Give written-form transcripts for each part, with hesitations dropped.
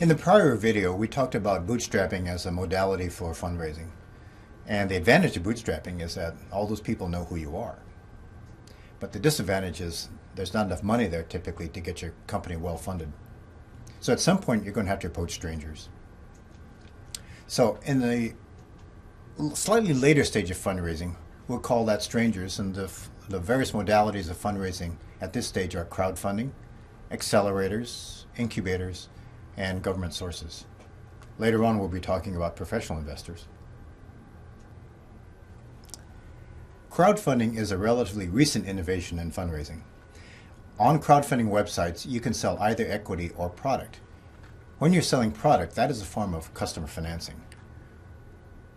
In the prior video, we talked about bootstrapping as a modality for fundraising. And the advantage of bootstrapping is that all those people know who you are. But the disadvantage is there's not enough money there typically to get your company well funded. So at some point, you're going to have to approach strangers. So in the slightly later stage of fundraising, we'll call that strangers, and the various modalities of fundraising at this stage are crowdfunding, accelerators, incubators, and government sources. Later on, we'll be talking about professional investors. Crowdfunding is a relatively recent innovation in fundraising. On crowdfunding websites, you can sell either equity or product. When you're selling product, that is a form of customer financing.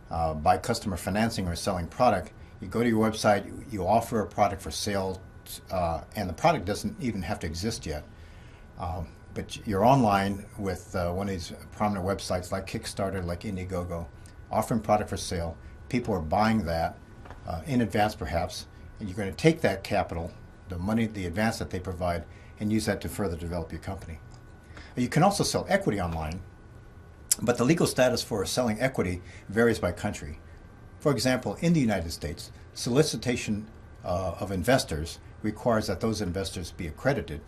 By customer financing or selling product, you go to your website, you offer a product for sale, and the product doesn't even have to exist yet. But you're online with one of these prominent websites like Kickstarter, like Indiegogo, offering product for sale. People are buying that in advance perhaps, and you're going to take that capital, the money, the advance that they provide, and use that to further develop your company. You can also sell equity online, but the legal status for selling equity varies by country. For example, in the United States, solicitation of investors requires that those investors be accredited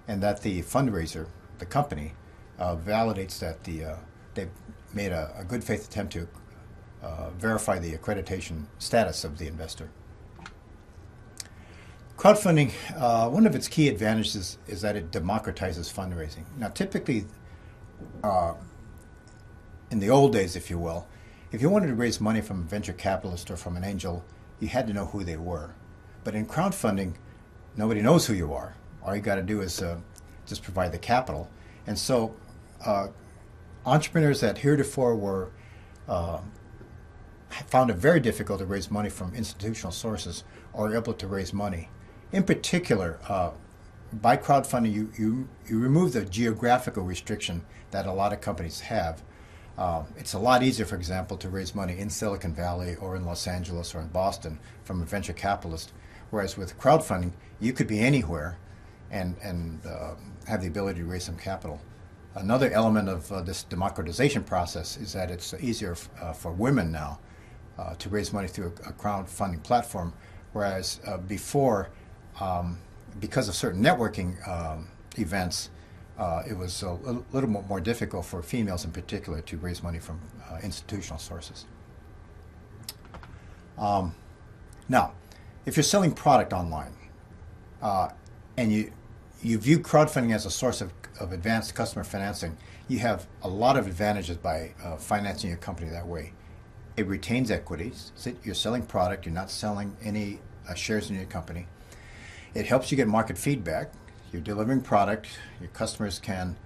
and that the fundraiser, the company, validates that they've made a good faith attempt to verify the accreditation status of the investor. Crowdfunding, one of its key advantages is that it democratizes fundraising. Now, typically, in the old days, if you will, if you wanted to raise money from a venture capitalist or from an angel, you had to know who they were. But in crowdfunding, nobody knows who you are. All you got to do is just provide the capital. And so entrepreneurs that heretofore were found it very difficult to raise money from institutional sources are able to raise money. In particular, by crowdfunding, you remove the geographical restriction that a lot of companies have. It's a lot easier, for example, to raise money in Silicon Valley or in Los Angeles or in Boston from a venture capitalist, whereas with crowdfunding, you could be anywhere and have the ability to raise some capital. Another element of this democratization process is that it's easier for women now to raise money through a crowdfunding platform, whereas before, because of certain networking events, it was a little more difficult for females in particular to raise money from institutional sources. Now, if you're selling product online and you view crowdfunding as a source of advanced customer financing, you have a lot of advantages by financing your company that way. It retains equities. So you're selling product. You're not selling any shares in your company. It helps you get market feedback. You're delivering product. Your customers can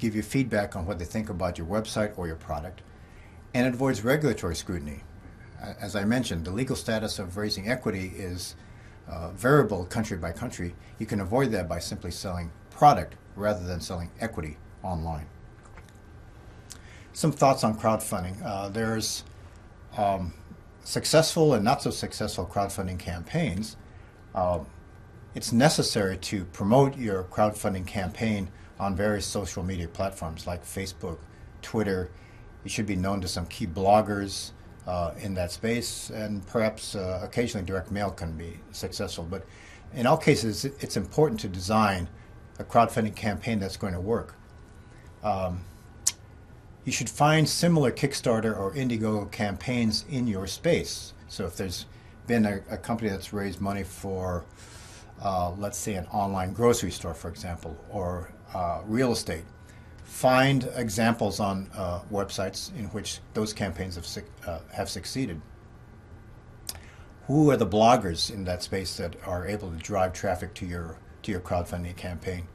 give you feedback on what they think about your website or your product. And it avoids regulatory scrutiny. As I mentioned, the legal status of raising equity is variable country by country. You can avoid that by simply selling product rather than selling equity online. Some thoughts on crowdfunding. There's successful and not so successful crowdfunding campaigns. It's necessary to promote your crowdfunding campaign on various social media platforms like Facebook, Twitter. You should be known to some key bloggers in that space, and perhaps occasionally direct mail can be successful. But in all cases, it's important to design a crowdfunding campaign that's going to work. You should find similar Kickstarter or Indiegogo campaigns in your space. So if there's been a company that's raised money for, let's say, an online grocery store, for example, or real estate, find examples on websites in which those campaigns have succeeded. Who are the bloggers in that space that are able to drive traffic to your crowdfunding campaign?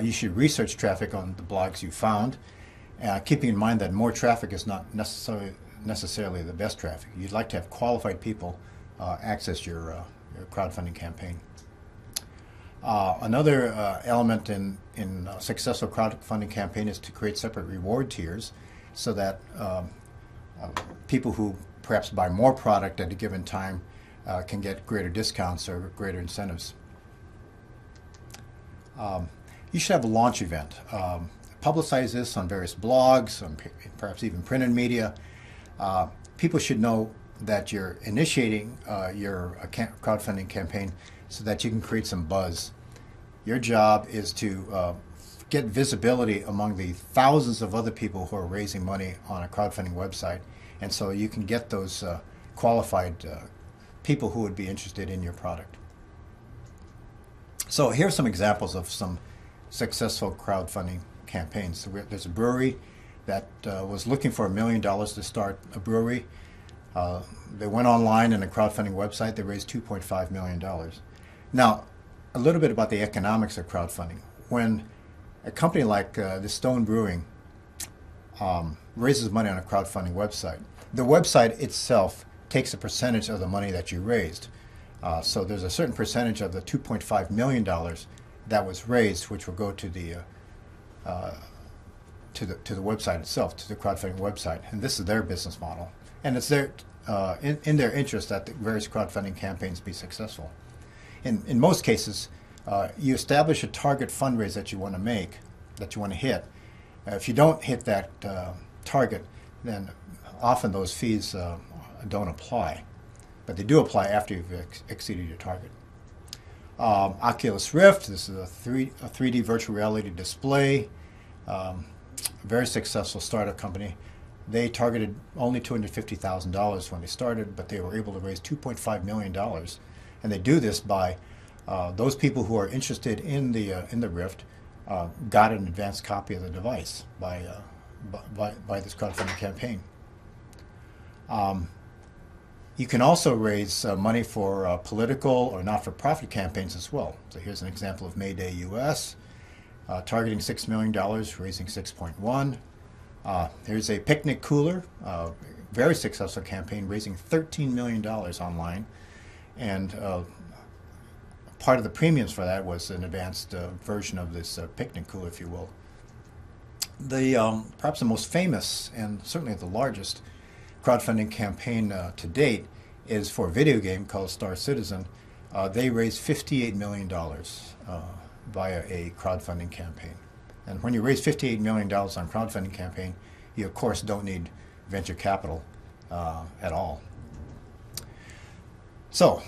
You should research traffic on the blogs you found, keeping in mind that more traffic is not necessarily the best traffic. You'd like to have qualified people access your crowdfunding campaign. Another element in a successful crowdfunding campaign is to create separate reward tiers so that people who perhaps buy more product at a given time can get greater discounts or greater incentives. You should have a launch event. publicize this on various blogs, on perhaps even printed media. People should know that you're initiating your crowdfunding campaign so that you can create some buzz. Your job is to get visibility among the thousands of other people who are raising money on a crowdfunding website, and so you can get those qualified people who would be interested in your product. So here are some examples of some successful crowdfunding campaigns. So there's a brewery that was looking for $1 million to start a brewery. They went online in a crowdfunding website. They raised $2.5 million. Now, a little bit about the economics of crowdfunding. When a company like the Stone Brewing raises money on a crowdfunding website, the website itself takes a percentage of the money that you raised. So there's a certain percentage of the $2.5 million that was raised, which will go to the website itself, to the crowdfunding website, and this is their business model. And it's their in their interest that the various crowdfunding campaigns be successful. In most cases, you establish a target fundraise that you want to make, that you want to hit. If you don't hit that target, then often those fees don't apply. But they do apply after you've exceeded your target. Oculus Rift, this is a 3D virtual reality display, very successful startup company. They targeted only $250,000 when they started, but they were able to raise $2.5 million. And they do this by those people who are interested in the Rift got an advanced copy of the device by this crowdfunding campaign. You can also raise money for political or not-for-profit campaigns as well. So here's an example of Mayday US, targeting $6 million, raising 6.1. Here's a picnic cooler, very successful campaign, raising $13 million online. And part of the premiums for that was an advanced version of this picnic cooler, if you will. Perhaps the most famous and certainly the largest crowdfunding campaign to date is for a video game called Star Citizen. They raised $58 million via a crowdfunding campaign. And when you raise $58 million on a crowdfunding campaign, you of course don't need venture capital at all. So,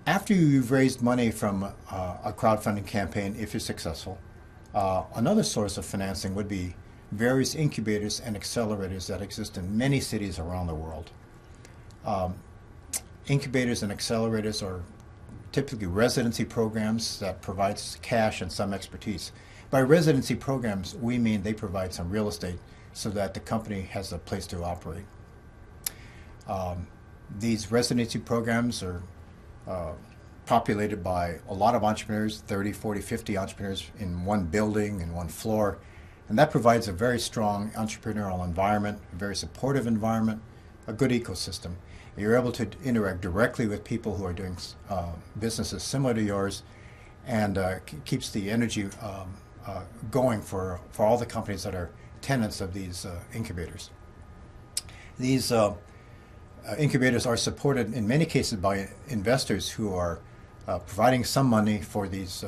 after you've raised money from a crowdfunding campaign, if you're successful, another source of financing would be various incubators and accelerators that exist in many cities around the world. Incubators and accelerators are typically residency programs that provide cash and some expertise. By residency programs, we mean they provide some real estate so that the company has a place to operate. These residency programs are populated by a lot of entrepreneurs, 30, 40, 50 entrepreneurs in one building, in one floor. And that provides a very strong entrepreneurial environment, a very supportive environment, a good ecosystem. You're able to interact directly with people who are doing businesses similar to yours, and keeps the energy going for all the companies that are tenants of these incubators. These incubators are supported in many cases by investors who are providing some money for these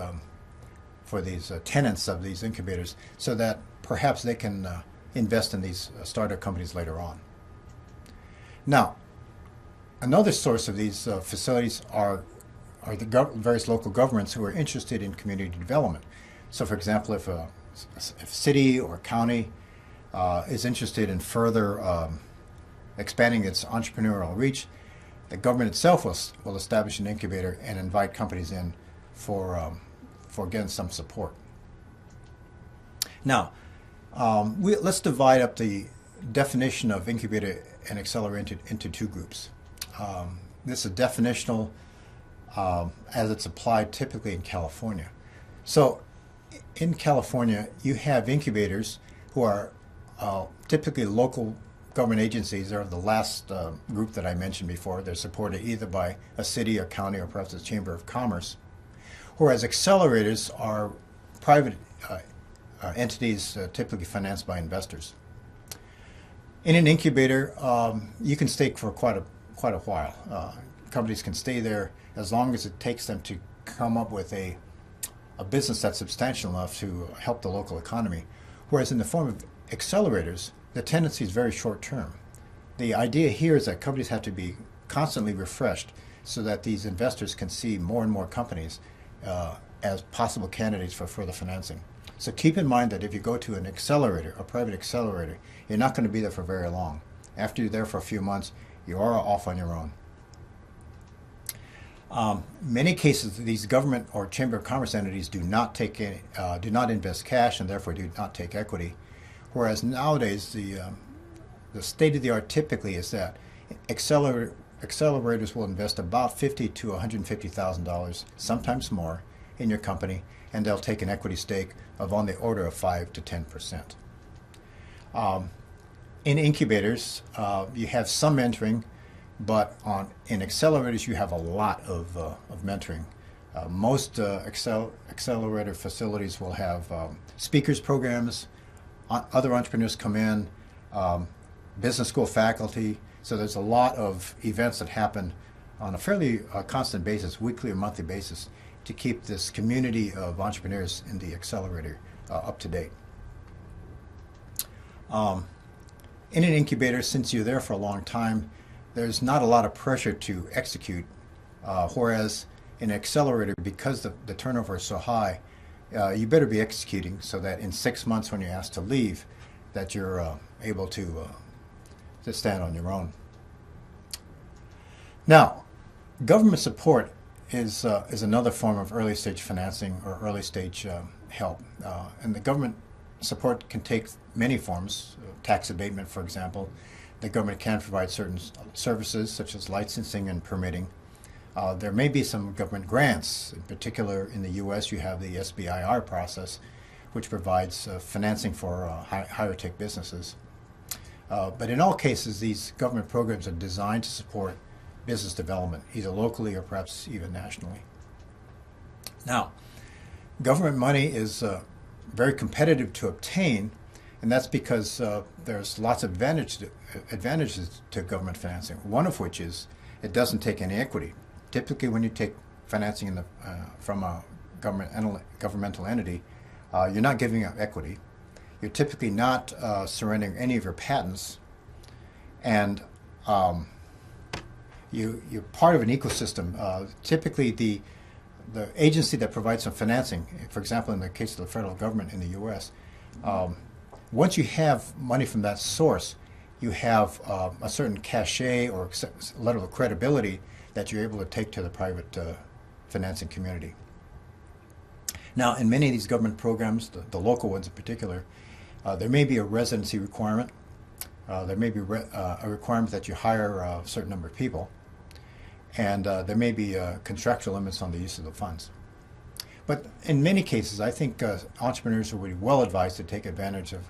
tenants of these incubators, so that perhaps they can invest in these startup companies later on. Now, another source of these facilities are the various local governments who are interested in community development. So, for example, if a city or county is interested in further expanding its entrepreneurial reach, the government itself will establish an incubator and invite companies in for getting some support. Now, let's divide up the definition of incubator and accelerator into two groups. This is definitional as it's applied typically in California. So in California, you have incubators who are typically local government agencies. They're the last group that I mentioned before. They're supported either by a city or county or perhaps a chamber of commerce. Whereas accelerators are private entities typically financed by investors. In an incubator, you can stay for quite a while. Companies can stay there as long as it takes them to come up with a business that's substantial enough to help the local economy. Whereas in the form of accelerators, the tendency is very short term. The idea here is that companies have to be constantly refreshed so that these investors can see more and more companies as possible candidates for further financing. So keep in mind that if you go to an accelerator, a private accelerator, you're not going to be there for very long. After you're there for a few months, you are off on your own. Many cases, these government or chamber of commerce entities do not invest cash and therefore do not take equity. Whereas nowadays, the state of the art typically is that accelerators will invest about $50,000 to $150,000, sometimes more, in your company, and they'll take an equity stake of on the order of 5 to 10%. In incubators, you have some mentoring, but in accelerators you have a lot of mentoring. Most accelerator facilities will have speakers programs, other entrepreneurs come in, business school faculty, so there's a lot of events that happen on a fairly constant basis, weekly or monthly basis, to keep this community of entrepreneurs in the accelerator up to date. In an incubator, since you're there for a long time, there's not a lot of pressure to execute, whereas in an accelerator, because the turnover is so high, you better be executing so that in 6 months when you're asked to leave, that you're able to stand on your own. Now, government support is another form of early stage financing or early stage help. And the government support can take many forms. Tax abatement, for example. The government can provide certain services such as licensing and permitting. There may be some government grants. In particular, in the U.S., you have the SBIR process, which provides financing for higher tech businesses. But in all cases, these government programs are designed to support business development, either locally or perhaps even nationally. Now, government money is very competitive to obtain, and that's because there's lots of advantages to government financing, one of which is it doesn't take any equity. Typically, when you take financing from a governmental entity, you're not giving up equity. You're typically not surrendering any of your patents, and you're part of an ecosystem. Typically, the agency that provides some financing, for example, in the case of the federal government in the U.S., once you have money from that source, you have a certain cachet or level of credibility that you're able to take to the private financing community. Now, in many of these government programs, the local ones in particular, there may be a residency requirement. There may be a requirement that you hire a certain number of people. And there may be contractual limits on the use of the funds. But in many cases, I think entrepreneurs will be well advised to take advantage of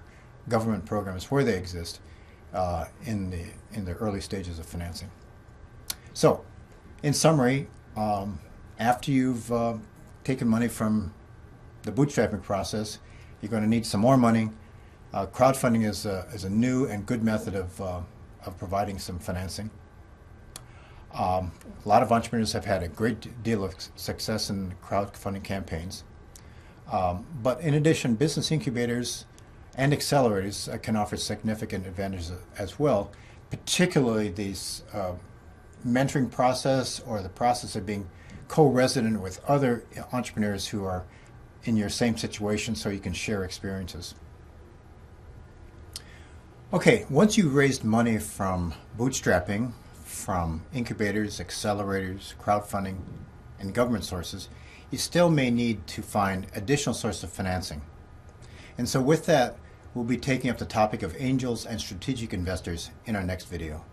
government programs where they exist in the early stages of financing. So, in summary, after you've taken money from the bootstrapping process, you're going to need some more money. Crowdfunding is a new and good method of providing some financing. A lot of entrepreneurs have had a great deal of success in crowdfunding campaigns. But in addition, business incubators and accelerators can offer significant advantages as well, particularly these mentoring process or the process of being co-resident with other entrepreneurs who are in your same situation so you can share experiences. Okay, once you've raised money from bootstrapping, from incubators, accelerators, crowdfunding, and government sources, you still may need to find additional sources of financing. And so with that, we'll be taking up the topic of angels and strategic investors in our next video.